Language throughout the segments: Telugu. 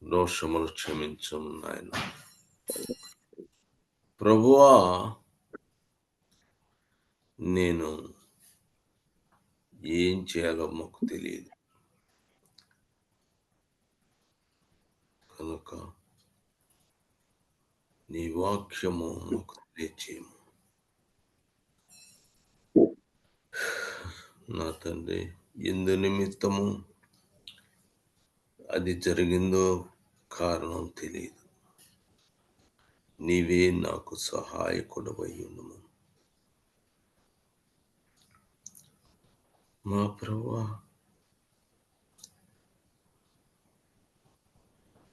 దోషములు క్షమించం నాయన. ప్రభువా, నేను ఏం చేయాలో మాకు తెలియదు కనుక నీ వాక్యము మాకు తెలియచేయము నా తండ్రి. ఎందు నిమిత్తము అది జరిగిందో కారణం తెలియదు. నీవే నాకు సహాయకుడవై ఉండుము మా ప్రభువా.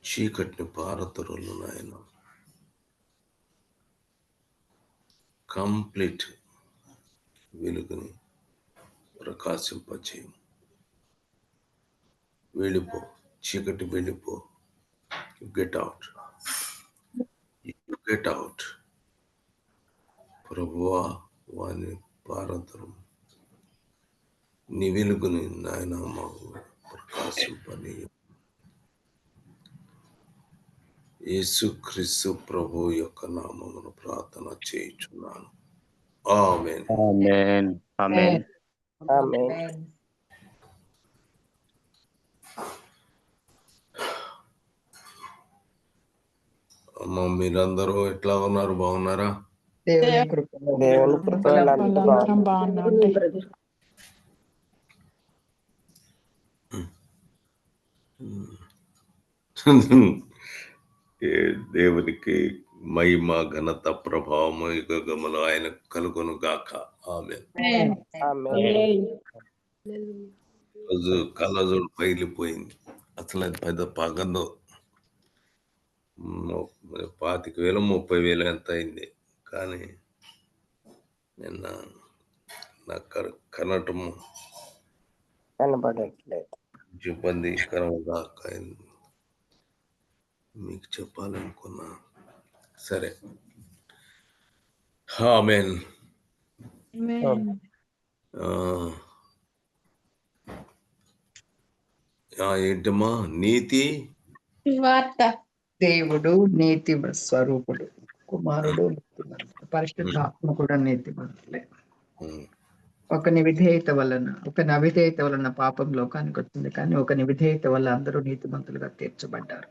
చీకటిని పారదొరలు నాయన, కంప్లీట్ వెలుగుని ప్రకాశింపచేయము. వెళ్ళిపో చీకటి, వెళ్ళిపో. Get out, get out. ప్రభువా, వాని పారదరం నీ వెలుగుని నాయన మాకు ప్రకాశింపని. యేసుక్రీస్తు ప్రభు యొక్క నామమును ప్రార్థన చేయుచున్నాను. ఆమేన్. ఆమేన్. ఆమేన్. ఆమేన్. అమ్మ, మీరందరూ ఎట్లా ఉన్నారు? బాగున్నారా? దేవుని కృపలో అందరం బాగున్నాండి. దేవునికి మహిమ, ఘనత, ప్రభావము యుగములు ఆయన కలుగును గాక. ఆమేన్. రోజు కళ్ళజోడు పగిలిపోయింది. అసలు అది పెద్ద పగదు. 25,000 30,000 ఎంత అయింది. కానీ నిన్న నాకు కనటము కనబడట్లేదు. ఇబ్బందికరంగా అయింది. మీకు చెప్పాలనుకున్నా. సరే. ఆమేన్. ఏంటమ్మా? నీతి వార్త. దేవుడు నీతి స్వరూపుడు, కుమారుడు నీతిమంతుడు, పరిశుద్ధాత్మ కూడా నీతిమంతులే. ఒకని విధేయత వలన, ఒకని అవిధేయత వలన పాపం లోకానికి వచ్చింది, కానీ ఒకని విధేయత వల్ల అందరూ నీతిమంతులుగా తీర్చబడ్డారు.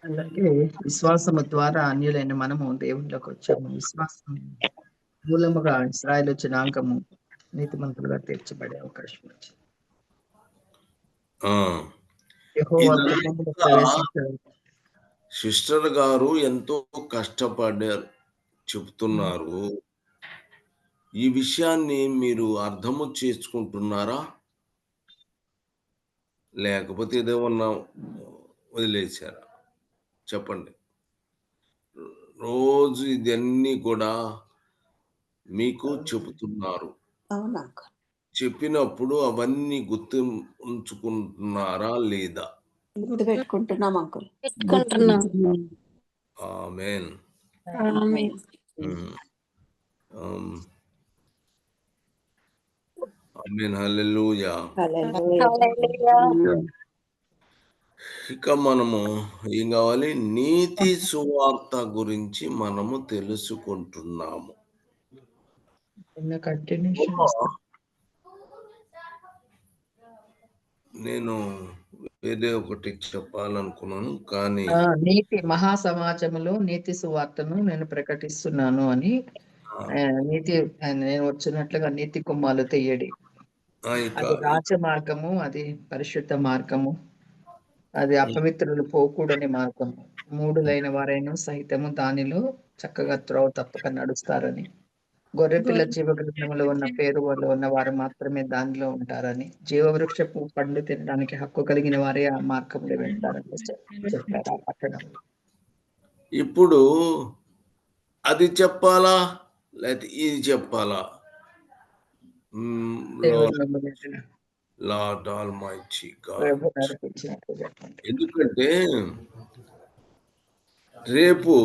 అలాగే విశ్వాసము ద్వారా అన్యులైన మనము దేవునిలోకి వచ్చాము. విశ్వాసం మూలముగా ఇశ్రాయేలు జనాంగము నీతిమంతులుగా తీర్చబడే అవకాశం వచ్చింది. యెహోవా గృహములో ప్రవేశించారు. సిస్టర్ గారు ఎంతో కష్టపడ్డారు చెప్తున్నారు. ఈ విషయాన్ని మీరు అర్థము చేసుకుంటున్నారా, లేకపోతే ఏదేమన్నా వదిలేశారా? చెప్పండి. రోజు ఇదన్నీ కూడా మీకు చెబుతున్నారు. చెప్పినప్పుడు అవన్నీ గుర్తు ఉంచుకుంటున్నారా లేదా? గుర్తు పెట్టుకుంటున్నాం అంకుల్. ఆమేన్. ఆమేన్. హల్లెలూయా. ఇక మనము ఏం కావాలి? నీతి సువార్త గురించి మనము తెలుసుకుంటున్నాము. నేను వేరే ఒకటి చెప్పాలనుకున్నాను, కానీ నీతి మహాసమాజములో నీతి సువార్తను నేను ప్రకటిస్తున్నాను అని, నీతి నేను వచ్చినట్లుగా నీతి కుమ్మాలు తెయ్యడి. అది రాజమార్గము, అది పరిశుద్ధ మార్గము, అది అపవిత్రులు పోకూడని మార్గము. మూడులైన వారైనా సహితము దానిలో చక్కగా త్రోవ తప్పక నడుస్తారని, గొర్రెపిల్ల జీవగ్రంథంలో ఉన్న పేరు వాళ్ళు ఉన్న వారు మాత్రమే దానిలో ఉంటారని, జీవవృక్షపు పండు తినడానికి హక్కు కలిగిన వారే ఆ మార్గంలో వెళ్తారని చెప్పారు ఆ పట్టణంలో. ఇప్పుడు అది చెప్పాలా లేకపోతే ఇది చెప్పాలా? Lord almighty God. ఎందుకంటే రేపు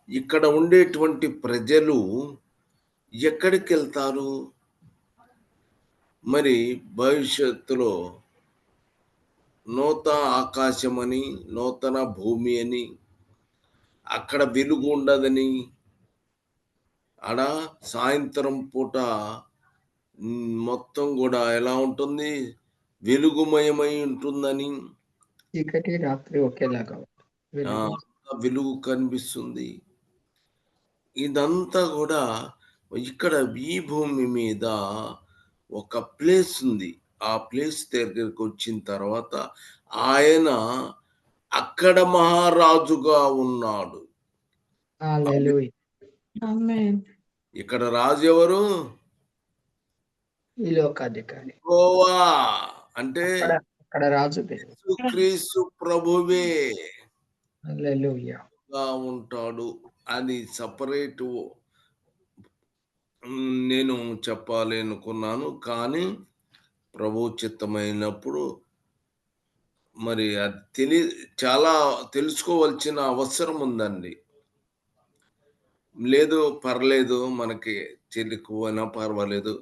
ఇక్కడ ఉండేటువంటి ప్రజలు ఎక్కడికి వెళ్తారు? మరి భవిష్యత్తులో నూతన ఆకాశమని, నూతన భూమి అని, అక్కడ వెలుగు ఉండదని, ఆడ సాయంత్రం పూట మొత్తం కూడా ఎలా ఉంటుంది, వెలుగుమయమై ఉంటుందని, చీకటి రాత్రి ఒకేలాగా వెలుగు. వెలుగు కనిపిస్తుంది. ఇదంతా కూడా ఇక్కడ ఈ భూమి మీద ఒక ప్లేస్ ఉంది. ఆ ప్లేస్ దగ్గరికి వచ్చిన తర్వాత ఆయన అక్కడ మహారాజుగా ఉన్నాడు. హల్లెలూయా. ఆమేన్. ఇక్కడ రాజు ఎవరు? ఈ లోకాధికారి. యెహోవా అంటే అక్కడ రాజు పేరు. యేసుక్రీస్తు ప్రభువే హల్లెలూయా. ఉంటాడు అని సపరేట్ నేను చెప్పాలి అనుకున్నాను. కానీ ప్రభు చిత్తమైనప్పుడు మరి అది చాలా తెలుసుకోవాల్సిన అవసరం ఉందండి. లేదు పర్లేదు, మనకి తెలియకపోయినా పర్వాలేదు,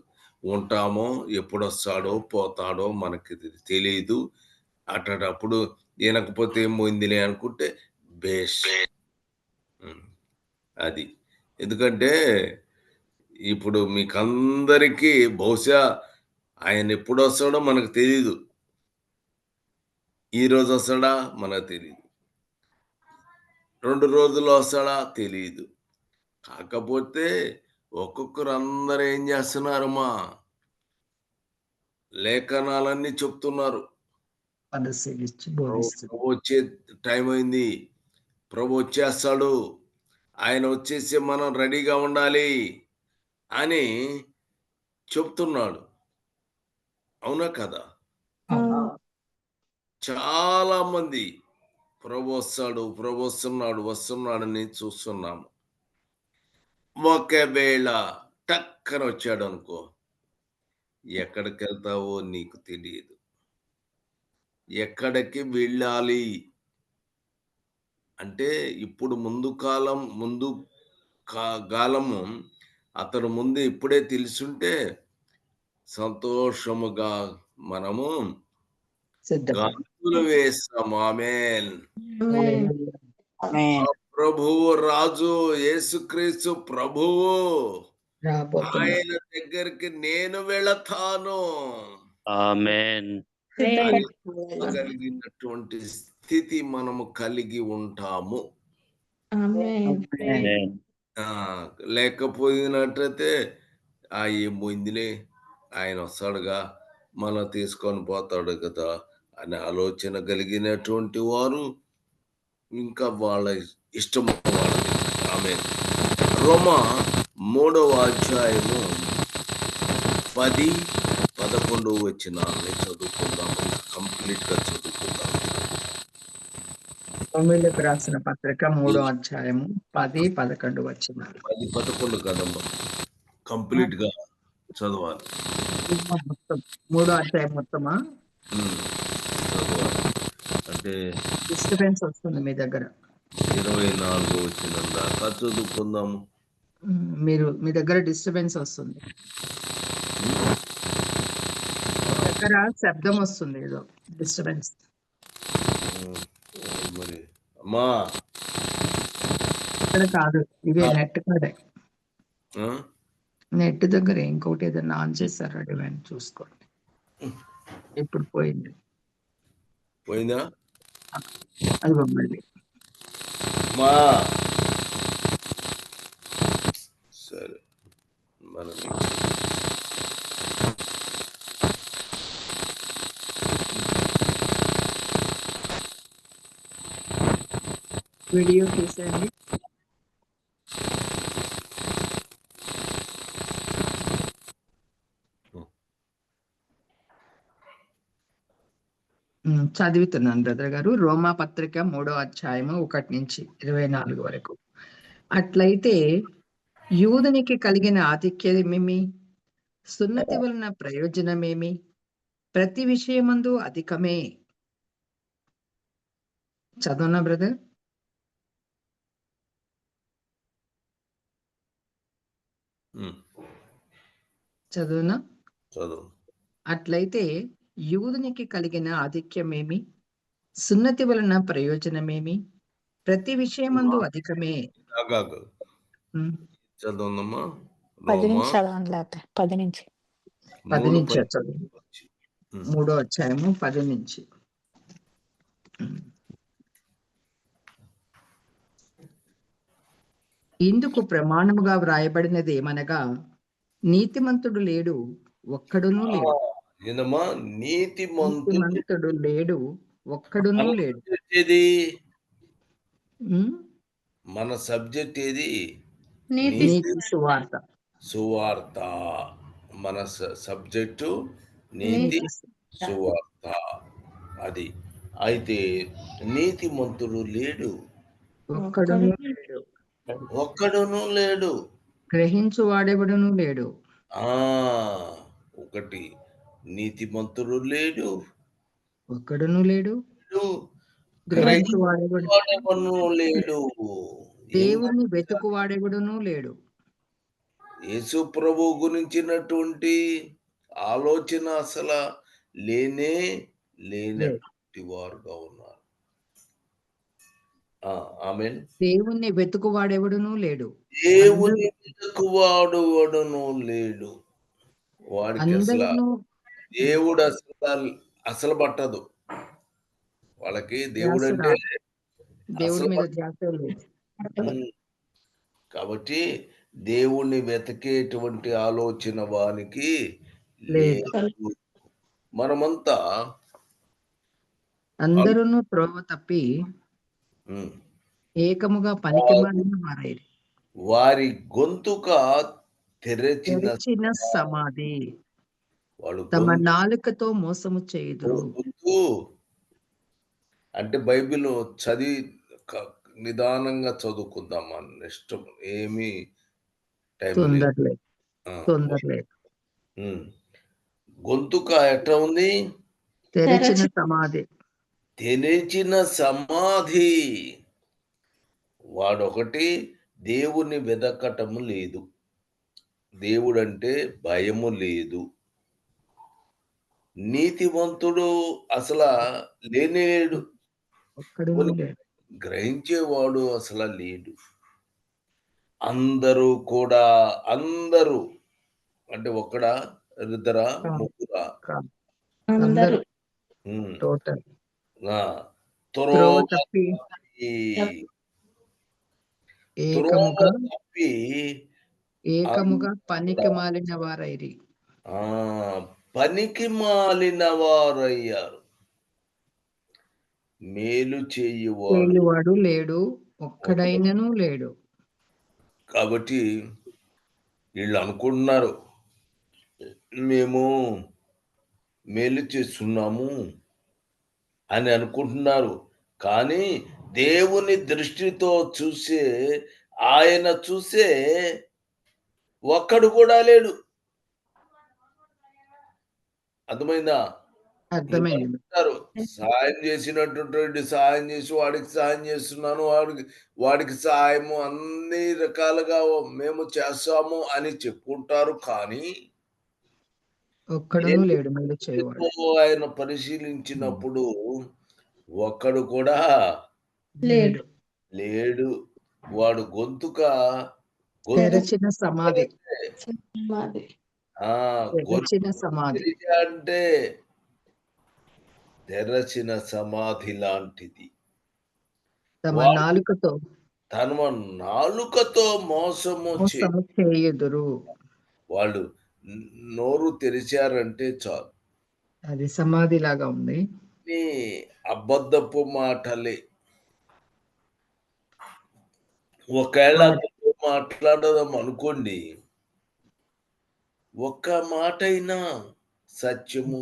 ఉంటామో, ఎప్పుడొస్తాడో పోతాడో మనకి తెలియదు, అటప్పుడు వినకపోతే ఏమైందిలే అనుకుంటే బేష్. అది ఎందుకంటే ఇప్పుడు మీకందరికీ బహుశా ఆయన ఎప్పుడు వస్తాడో మనకు తెలీదు. ఈ రోజు వస్తాడా మనకు తెలియదు, 2 రోజుల్లో వస్తాడా తెలియదు. కాకపోతే ఒక్కొక్కరు అందరూ ఏం చేస్తున్నారమ్మా, లేఖనాలన్నీ చెప్తున్నారు. పరిశీలించి బోధిస్తుంది. ప్రభు వచ్చే టైం అయింది, ప్రభు వచ్చేస్తాడు, ఆయన వచ్చేసి మనం రెడీగా ఉండాలి అని చెప్తున్నాడు. అవునా కదా? చాలా మంది ప్రభు వస్తాడు, ప్రభు వస్తున్నాడని చూస్తున్నాము. ఒకవేళ టక్కన వచ్చాడు అనుకో, ఎక్కడికి వెళ్తావో నీకు తెలియదు, ఎక్కడికి వెళ్ళాలి అంటే ఇప్పుడు ముందు కాలము అతను ముందు ఇప్పుడే తెలుసుంటే సంతోషముగా మనము గంతులు వేస్తాము. ఆమేన్. ప్రభువు రాజు యేసుక్రీస్తు ప్రభువు, ఆయన దగ్గరికి నేను వెళతాను ఆమేన్. కలిగినటువంటి స్థితి మనము కలిగి ఉంటాము. ఆమేన్. లేకపోయినట్టయితే ఏమైందిలే, ఆయన వస్తాడుగా, మనం తీసుకొని పోతాడు కదా అనే ఆలోచన కలిగినటువంటి వారు ఇంకా వాళ్ళ ఇష్టం వాళ్ళది. ఆమేన్. రోమా 3వ అధ్యాయము 10-11 వచనాలని చదువుకుందాము. కంప్లీట్ గా చదువుకుందాం. రోమీయులకు రాసిన పత్రిక 3వ అధ్యాయము 10-11 వచనాలు. 10-11 కదమ్మా, కంప్లీట్ గా చదవాలి. 3వ అధ్యాయం మొత్తమా? చదవాలి అంటే డిస్టర్బెన్స్ వస్తుంది మీ దగ్గర. 24 వచ్చిన దాకా చదువుకుందాము. మీ దగ్గర డిస్టర్బెన్స్ వస్తుంది, దగ్గర శబ్దం వస్తుంది, ఏదో డిస్టర్బెన్స్. మరి అమ్మా ఇక్కడ కాదు, ఇదే నెట్ కాడే. నెట్ దగ్గర ఇంకోటి ఏదైనా ఆన్ చేస్తారా డివైన్ చూసుకోండి. ఇప్పుడు పోయిందా? అది మళ్ళీ మా సరే మనం వీడియో తీసేయండి. చదువుతున్నాను బ్రదర్ గారు. రోమా పత్రిక 3వ అధ్యాయము 1-24 వరకు. అట్లయితే యూదునికి కలిగిన ఆధిక్యమేమి, సున్నతి వలన ప్రయోజనమేమి? ప్రతి విషయమందు అధికమే. చదవనా బ్రదర్? చదువునా? చదువు. అట్లయితే యూదునికి కలిగిన ఆధిక్యమేమి, సున్నతి వలన ప్రయోజనమేమి? ప్రతి విషయమందు అధికమే. ఆగాగు. ఉమ్, చదవందమ్మా. 10 రోమా నుంచి చదవండి లేకపోతే 10 నుంచి. 10 3 నుంచి చదువు. 3వ అధ్యాయము 10 నుంచి. ఇందుకు ప్రమాణముగా వ్రాయబడినది ఏమనగా, నీతిమంతుడు లేడు, ఒక్కడునూ లేడు. ఏందమ్మా? నీతిమంతుడు నీతిమంతుడు లేడు, ఒక్కడునూ లేడు. ఏది? ఉమ్, మన సబ్జెక్ట్ ఏది? నీతి నీతి సువార్త. సువార్త. మన సబ్జెక్టు నీతి సువార్త. అది అయితే నీతిమంతుడు లేడు, ఒక్కడునూ లేడు, ఒక్కడును లేడు. గ్రహించు వాడెవడునూ లేడు. ఒకటి నీతిమంతుడు లేడు, ఒక్కడునూ లేడు, గ్రహించు వాడెవడు గ్రహించువాడెవడును లేడు. దేవుణ్ణి వెతుకు వాడెవడునూ లేడు. యేసు ప్రభు గురించినటువంటి ఆలోచన అసలు లేనటువంటి వారుగా ఉన్నారు. ఆమేన్. దేవుణ్ణి వెతుకు వాడెవడునూ లేడు. దేవుని వెతుకువాడును లేడు. వాడికి అసలు అందరూ దేవుడు అసలు పట్టదు. వాళ్ళకి దేవుడు అంటే దేవుడి మీద అసలు ధ్యాస లేదు. కాబట్టి దేవుణ్ణి వెతికేటువంటి ఆలోచన వానికి లేదు. లేదు. మనమంతా అందరూ త్రోవ తప్పి ఏకముగా పనికిమాలిన వారైరి. వారి గొంతుక తెరచిన సమాధి, వాళ్ళు తమ నాలుకతో మోసము చేయుదురు. గొంతు అంటే బైబిల్ చదివి నిదానంగా చదువుకుందామా? నెక్స్ట్ ఏమి టైం తొందరలేదు. గొంతుక ఎట్లా ఉంది? తెరచిన సమాధి. తెరిచిన సమాధి. వాడొకటి దేవుని వెదకటము లేదు, దేవుడంటే భయము లేదు. నీతివంతుడు అసలు లేనేలేడు, గ్రహించేవాడు అసలు లేడు. అందరూ కూడా, అందరూ అంటే ఒక్కడా, ఇద్దరా, ముగ్గురా? అందరూ టోటల్ త్రోవ తప్పి ఏకముగా పనికి మాలిన వారైరి. పనికి మాలిన వారయ్యారు. మేలు చేయువాడు లేడు, ఒక్కడైనను లేడు. కాబట్టి వీళ్ళు అనుకుంటున్నారు మేము మేలు చేస్తున్నాము అని అనుకుంటున్నారు. కానీ దేవుని దృష్టితో చూసే, ఆయన చూసే ఒక్కడు కూడా లేడు. అర్థమైందా? అర్థమైంది. సహాయం చేసినటువంటి సహాయం చేసి వాడికి సహాయం చేస్తున్నాను, వాడికి సహాయము అన్ని రకాలుగా మేము చేస్తాము అని చెప్పుకుంటారు. కానీ ఒక్కడు లేడు మేలు చేయవాడు. ఆయన పరిశీలించినప్పుడు ఒక్కడు కూడా లేడు. వాడు గొంతుక తెరచిన సమాధి. అంటే తెరచిన సమాధి లాంటిది. తమ నాలుకతో మోసము చేయుదురు. వాళ్ళు నోరు తెరిచారంటే చాలు, అది సమాధి లాగా ఉంది. అబద్ధపు మాటలే. ఒకవేళ మాట్లాడదాం అనుకోండి, ఒక్క మాట అయినా సత్యము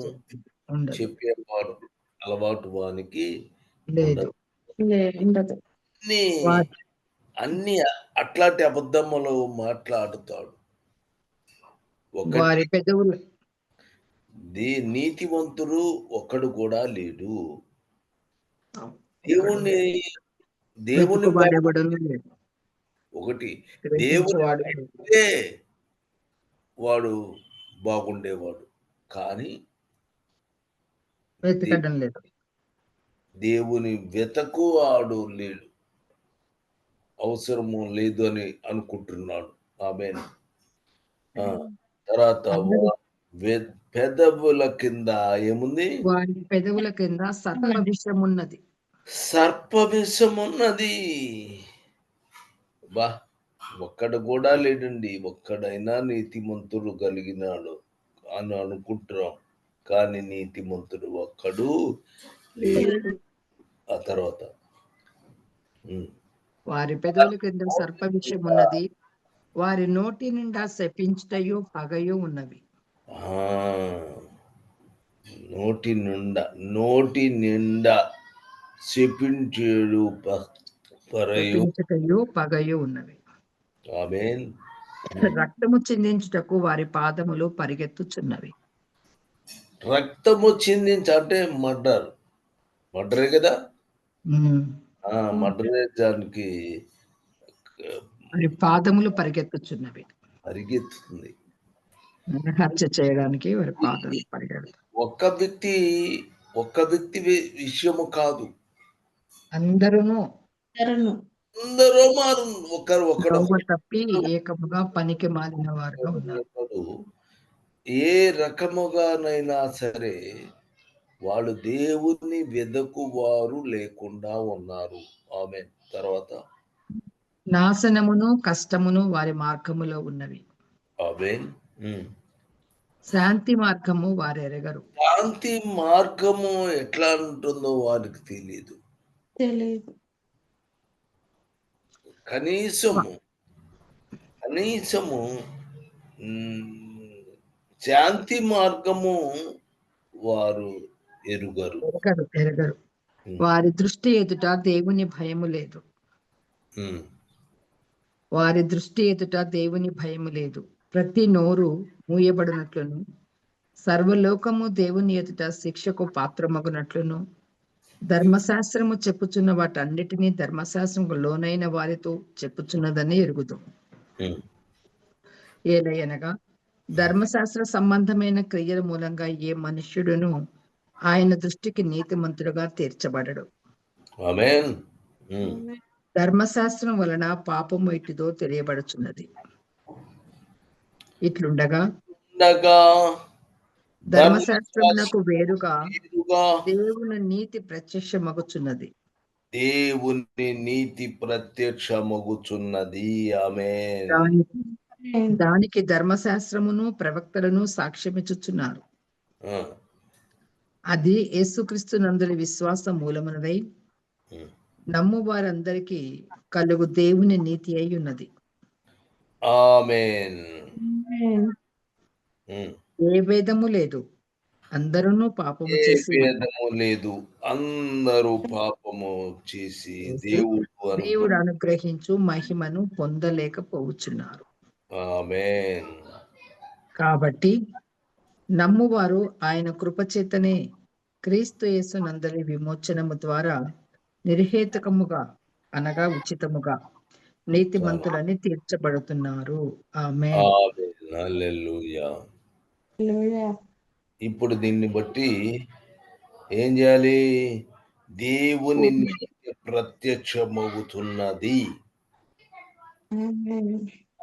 చెప్పేవాడు అలవాటు వానికి లేదు. అన్ని అట్లాంటి అబద్ధములు మాట్లాడుతాడు. వారి పెదవులు. నీతివంతుడు ఒక్కడు కూడా లేడు. దేవుని ఒకటి దేవుడు వాడు బాగుండేవాడు, కానీ వెతకడం లేదు. దేవుని వెతకువాడు లేడు, అవసరము లేదు అని అనుకుంటున్నాడు. ఆమేన్. తర్వాత అందరూ పెదవుల కింద ఏముంది? వారి పెదవుల కింద సర్ప విషం ఉన్నది. సర్పవిషమున్నది. బా, ఒక్కడు కూడా లేడండి. ఒక్కడైనా నీతిమంతుడు కలిగినాడు అని అనుకుంటున్నాం, కానీ నీతిమంతుడు ఒక్కడు లేడు. ఆ తర్వాత వారి పెదవుల కింద సర్ప విషం ఉన్నది, వారి నోటి నిండా శపించుటయు పగయు ఉన్నవి. నోటి నిండా శపించేడు శపించుటయు పగయు ఉన్నవి. ఆమేన్. రక్తము చిందించుటకు వారి పాదములు పరిగెత్తుచున్నవి. రక్తము చిందించంటే మర్డరే కదా. మర్డర్ దానికి వారి పాదములు పరిగెత్తుచున్నవి. పరిగెత్తుతుంది. హత్య చేయడానికి వారి పాదాలు పరిగెడుతుంది. ఒక్క వ్యక్తి విషయము కాదు, అందరూ మారు ఒకడు తప్పి ఏకముగా పనికి మారిన వారుగా ఉన్నారు. ఏ రకముగానైనా సరే వాళ్ళు దేవుని వెదకువారు లేకుండా ఉన్నారు. ఆమేన్. తర్వాత నాశనమును కష్టమును వారి మార్గములో ఉన్నవి. ఆమేన్. శాంతి మార్గము వారు ఎరగరు. శాంతి మార్గము ఎట్లా ఉంటుందో వారికి తెలియదు. కనీసము శాంతి మార్గము వారు ఎరుగరు. వారి దృష్టి ఎదుట దేవుని భయము లేదు. ప్రతి నోరు మూయబడినట్లును సర్వలోకము దేవుని ఎదుట శిక్షకు పాత్రమగునట్లును ధర్మశాస్త్రము చెప్పుచున్న వాటన్నిటినీ ధర్మశాస్త్రము లోనైన వారితో చెప్పుచున్నదని ఎరుగుదు. ఏలయనగా ధర్మశాస్త్ర సంబంధమైన క్రియల మూలంగా ఏ మనుష్యుడును ఆయన దృష్టికి నీతిమంతుడుగా తీర్చబడడు. ఆమేన్. ధర్మశాస్త్రం వలన పాపము ఎట్టిదో తెలియబడుచున్నది. ఇట్లుండగా ధర్మశాస్త్రమునకు వేరుగా దేవుని నీతి ప్రత్యక్షమగుచున్నది. ఆమేన్. దానికి ధర్మశాస్త్రమును ప్రవక్తలను సాక్ష్యమిచ్చుచున్నారు. అది యేసుక్రీస్తు నందుల విశ్వాస మూలమునదై నమ్ము వారందరికీ కలుగు దేవుని నీతి అయి ఉన్నది. ఆమేన్. ఏ భేదము లేదు, అందరూ పాపము చేసి దేవుడు అనుగ్రహించు మహిమను పొందలేకపోవచ్చున్నారు. ఆమేన్. కాబట్టి నమ్మువారు ఆయన కృపచేతనే క్రీస్తు యేసు నందలి విమోచనము ద్వారా నిర్హేతుకముగా అనగా ఉచితముగా నీతిమంతులని తీర్చబడుతున్నారు. ఆమేన్. హల్లెలూయా. ఇప్పుడు దీన్ని బట్టి ఏం చేయాలి? దేవుని నీతి ప్రత్యక్షమవుతున్నది.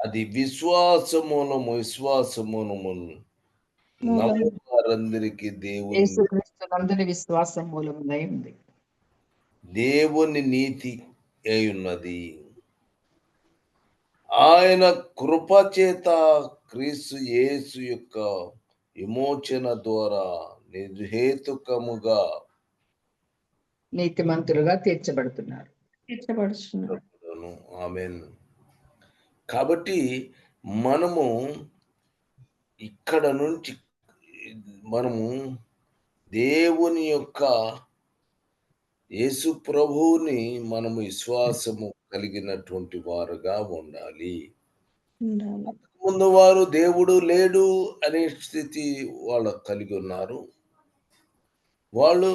అది విశ్వాసమును నమ్మువారందరికీ దేవుని విశ్వాసం మూలమునై ఉంది. దేవుని నీతి అయి ఉన్నది. ఆయన కృప చేత క్రీస్తు యేసు యొక్క విమోచన ద్వారా నిర్హేతుకముగా నీతిమంతులుగా తీర్చబడుతున్నారు. ఆమేన్. కాబట్టి మనము ఇక్కడ నుంచి దేవుని యొక్క యేసు ప్రభువుని మనము విశ్వాసము కలిగినటువంటి వారుగా ఉండాలి. ముందు వారు దేవుడు లేడు అనే స్థితి వాళ్ళు కలిగి ఉన్నారు. వాళ్ళు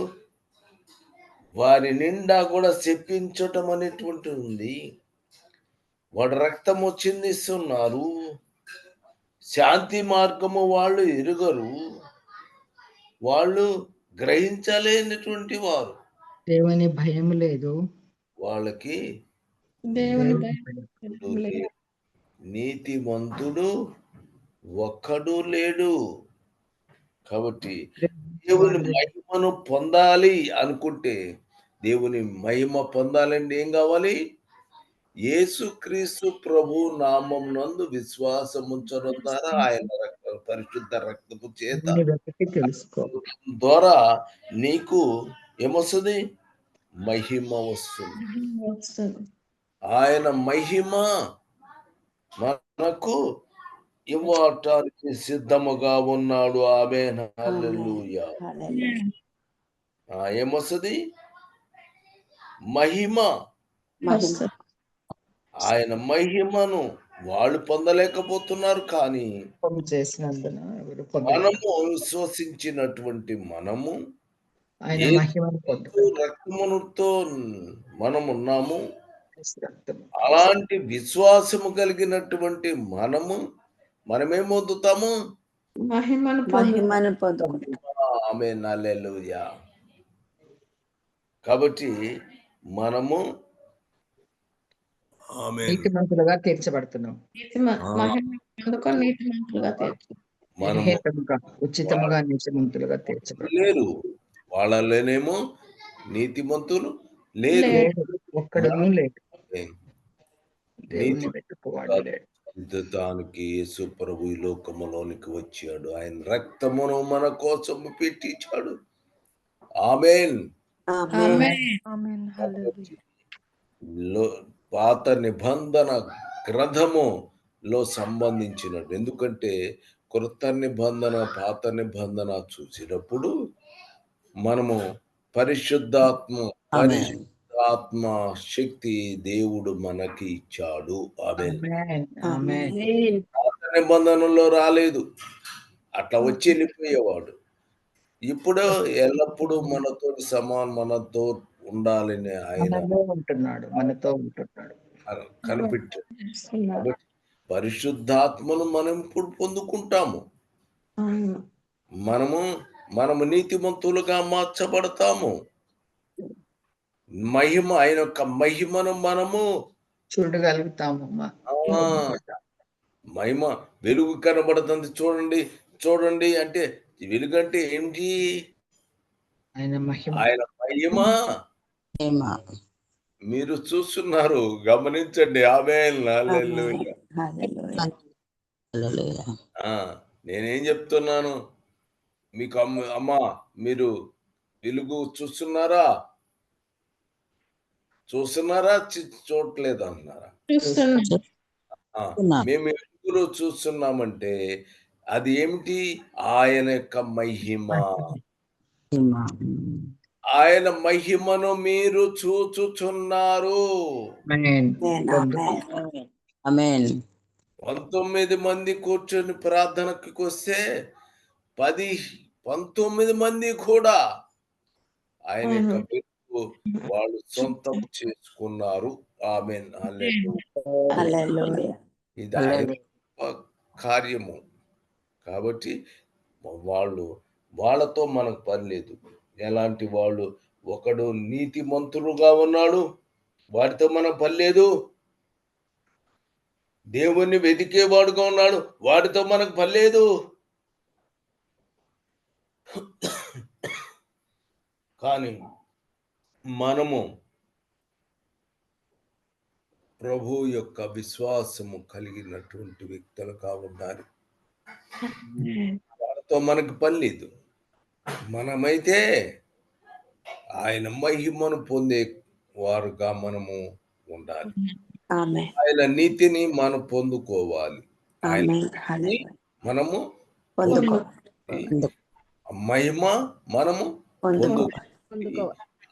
వారి నిండా కూడా శపించటం అనేటువంటి ఉంది. వాడు రక్తము చిందిస్తున్నారు. శాంతి మార్గము వాళ్ళు ఎరుగరు. వాళ్ళు గ్రహించలేనటువంటి వారు. దేవుని భయం లేదు. వాళ్ళకి దేవుని దేవుని భయం భయం. లేదు. నీతిమంతుడు ఒక్కడు లేడు. కాబట్టి దేవుని మహిమను పొందాలి అనుకుంటే, దేవుని మహిమ పొందాలంటే ఏం కావాలి? యేసుక్రీస్తు ప్రభు నామమునందు విశ్వాసముంచడం ద్వారా ఆయన పరిశుద్ధ రక్తపు చేత దేవుని వెతికి తెలుసుకో. ద్వారా నీకు ఏమొస్తుంది? మహిమ వస్తుంది. వస్తుంది. ఆయన మహిమ మనకు ఇవ్వటానికి సిద్ధముగా ఉన్నాడు. ఆమేన్. హల్లెలూయా. ఏమొస్తుంది? మహిమ. వస్తుంది. ఆయన మహిమను వాళ్ళు పొందలేకపోతున్నారు, కానీ పాపం చేసినందున ఎవరు మనము విశ్వసించినటువంటి మనము ఆయన యేసు మహిమను పొందుతారు. రక్తముతో మనమున్నాము. రక్తము. అలాంటి విశ్వాసము కలిగినటువంటి మనమేం పొందుతాము? మహిమను పొందుకుంటాం. ఆమేన్. హల్లెలూయా. కాబట్టి మనము నీతిమంతులుగా తీర్చబడుతున్నాం. మహిమ పొందుకొని నీతిమంతులుగా తీర్చు. మనము నిర్హేతులుగా, ఉచితముగా నీతిమంతులుగా తీర్చబడుతున్నాం. లేరు, వాళ్ళలోనేమో నీతిమంతులు లేరు. ఒక్కడును లేడు. దేవుని నీతి వెతుకువాడు లేడు. దానికి యేసు ప్రభు ఈ లోకములోనికి వచ్చాడు. ఆయన రక్తమును మన కోసం పెట్టించాడు. ఆమేన్. ఆమేన్. పాత నిబంధన గ్రంథములో సంబంధించినట్టు, ఎందుకంటే కొత్త నిబంధన పాత నిబంధన చూసినప్పుడు మనము పరిశుద్ధాత్మ శక్తి దేవుడు మనకి ఇచ్చాడు. ఆమేన్. ఆమేన్. పాత నిబంధనలో రాలేదు, అట్లా వచ్చి వెళ్ళిపోయేవాడు. ఇప్పుడు ఎల్లప్పుడూ మనతో ఉండాలని ఆయన మనలో ఉంటున్నాడు, మనతో ఉంటున్నాడు. కనిపించాడు. కాబట్టి పరిశుద్ధాత్మను మనం ఇప్పుడు పొందుకుంటాము. మనము నీతిమంతులుగా మార్చబడతాము. ఆయన యొక్క మహిమను మనము చూడగలుగుతాము. మహిమ వెలుగు కనబడుతుంది. చూడండి అంటే వెలుగు అంటే ఏంటి? ఆయన మహిమ. మీరు చూస్తున్నారు, గమనించండి. ఆమేన్. హల్లెలూయా. నేనేం చెప్తున్నాను మీకు? అమ్మా, మీరు వెలుగు చూస్తున్నారా? చూడట్లేదు అంటున్నారా? మేము వెలుగులో చూస్తున్నామంటే అది ఏమిటి? ఆయన యొక్క మహిమ. ఆయన మహిమను మీరు చూచుచున్నారు. 19 మంది కూర్చొని ప్రార్థనకి వస్తే 19 మంది కూడా ఆయన యొక్క వెలుగు వాళ్ళు సొంతం చేసుకున్నారు. ఆమేన్. హల్లెలూయా. ఇది ఆయన కార్యము. కాబట్టి వాళ్ళతో మనకు పని లేదు. ఎలాంటి వాళ్ళు? ఒకడు నీతిమంతులుగా ఉన్నాడు, వాడితో మనకు పని లేదు. దేవుణ్ణి వెతికేవాడుగా ఉన్నాడు, వాడితో మనకు పని లేదు. కానీ మనము ప్రభు యొక్క విశ్వాసము కలిగినటువంటి వ్యక్తులుగా ఉండాలి. వాడితో మనకు పని లేదు. మనమైతే ఆయన మహిమను పొందే వారుగా మనము ఉండాలి. ఆయన నీతిని మనం పొందుకోవాలి. మనము మహిమ మనము పొందుకోవాలి.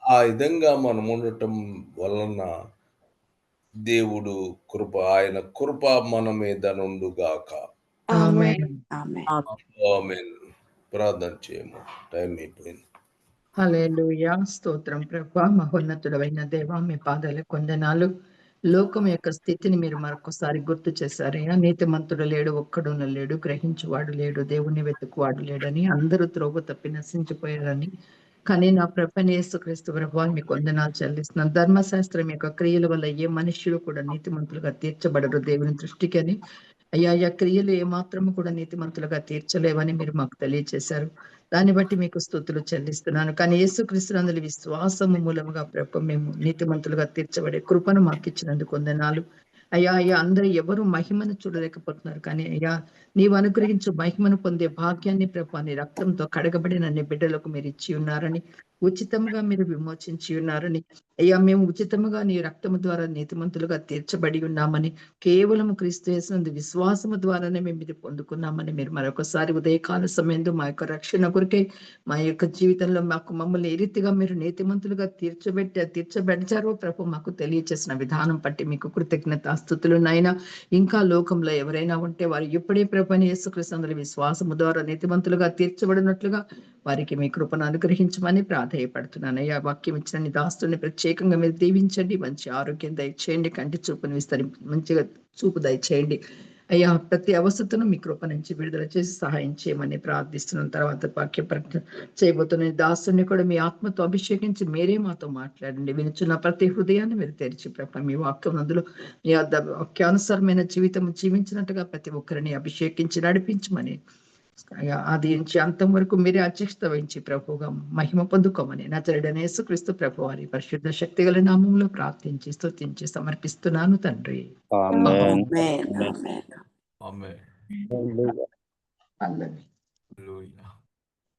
ఆ విధంగా మనం ఉండటం వలన దేవుడు ఆయన కృప మన మీద నుండుగాక. ఆమేన్. ప్రార్థన చేయము. టైం అయిపోయింది. హల్లెలూయా. స్తోత్రం ప్రభా. మహోన్నతుడైన దేవా, మీ పాదాలకు వందనాలు. లోకం యొక్క స్థితిని మీరు మరొకసారి గుర్తు చేశారయ్యా. నీతిమంతుడు లేడు, ఒక్కడున లేడు, గ్రహించువాడు లేడు, దేవుని వెతుకువాడు లేడని, అందరూ త్రోవ తప్పి నశించిపోయారని కానీ నా ప్రభువైన యేసుక్రీస్తు ప్రభువా మీకు వందనాలు చెల్లిస్తున్నాను. ధర్మశాస్త్రం యొక్క క్రియల వల్ల ఏ మనుష్యులు కూడా నీతిమంతులుగా తీర్చబడరు దేవుని దృష్టికి అని. అయ్యా క్రియలు ఏమాత్రము కూడా నీతిమంతులుగా తీర్చలేవని మీరు మాకు తెలియజేశారు. దాన్ని బట్టి మీకు స్తుతులు చెల్లిస్తున్నాను. కానీ యేసుక్రీస్తునందు విశ్వాసము మూలముగా ప్రభు మేము నీతిమంతులుగా తీర్చబడే కృపను మాకు ఇచ్చినందుకు వందనాలు. అయ్యా అందరూ ఎవరు మహిమను చూడలేకపోతున్నారు, కానీ అయ్యా నీవు అనుగ్రహించు మహిమను పొందే భాగ్యాన్ని ప్రభు నీ రక్తంతో కడగబడిన నీ బిడ్డలకు మీరు ఇచ్చి ఉన్నారని, ఉచితంగా మీరు విమోచించి ఉన్నారని, అయ్యా మేము ఉచితముగా నీ రక్తము ద్వారా నీతిమంతులుగా తీర్చబడి ఉన్నామని, కేవలం క్రీస్తు యేసునందు విశ్వాసము ద్వారానే మేము ఇది పొందుకున్నామని మీరు మరొకసారి ఉదయకాల సమయంలో మా యొక్క రక్షణ కొరకై మా యొక్క జీవితంలో మమ్మల్ని ఏ రీతిగా మీరు నీతిమంతులుగా తీర్చబెట్టారో ప్రభు మాకు తెలియచేసిన విధానం బట్టి మీకు కృతజ్ఞతాస్తుతులు నాయనా. ఇంకా లోకంలో ఎవరైనా ఉంటే వారు ఇప్పుడే ప్రభుని యేసుక్రీస్తు విశ్వాసము ద్వారా నీతిమంతులుగా తీర్చబడినట్లుగా వారికి మీ కృపను అనుగ్రహించమని ప్రాధేయపడుతున్నాను. అయ్యా వాక్యం ఇచ్చిన నీ దాస్తుని ప్రత్యేకంగా మీరు దీవించండి, మంచి ఆరోగ్యం దయచేయండి, కంటి చూపును మంచిగా చూపు దయచేయండి. అయ్యా ప్రతి అవసరతను మీ కృప నుంచి విడుదల చేసి సహాయం చేయమని ప్రార్థిస్తున్నాం. తర్వాత వాక్య ప్రకటన చేయబోతున్న దాసుని కూడా మీ ఆత్మతో అభిషేకించి మీరే మాతో మాట్లాడండి. వినుచున్న ప్రతి హృదయాన్ని మీరు తెరిచి ప్రభు మీ వాక్యం అందులో మీ వాక్యానుసారమైన జీవితం జీవించినట్టుగా ప్రతి ఒక్కరిని అభిషేకించి నడిపించమని, ఆది నుంచి అంతం వరకు మీరే అధ్యక్షత వహించి ప్రభువుగా మహిమ పొందుకోమని నజరేయుడైన యేసుక్రీస్తు ప్రభు వారి పరిశుద్ధ శక్తి గల నామంలో ప్రార్థించి స్తుతించి సమర్పిస్తున్నాను తండ్రి. ఆమేన్. ఆమేన్. ఆమేన్. ఆమేన్. హల్లెలూయా.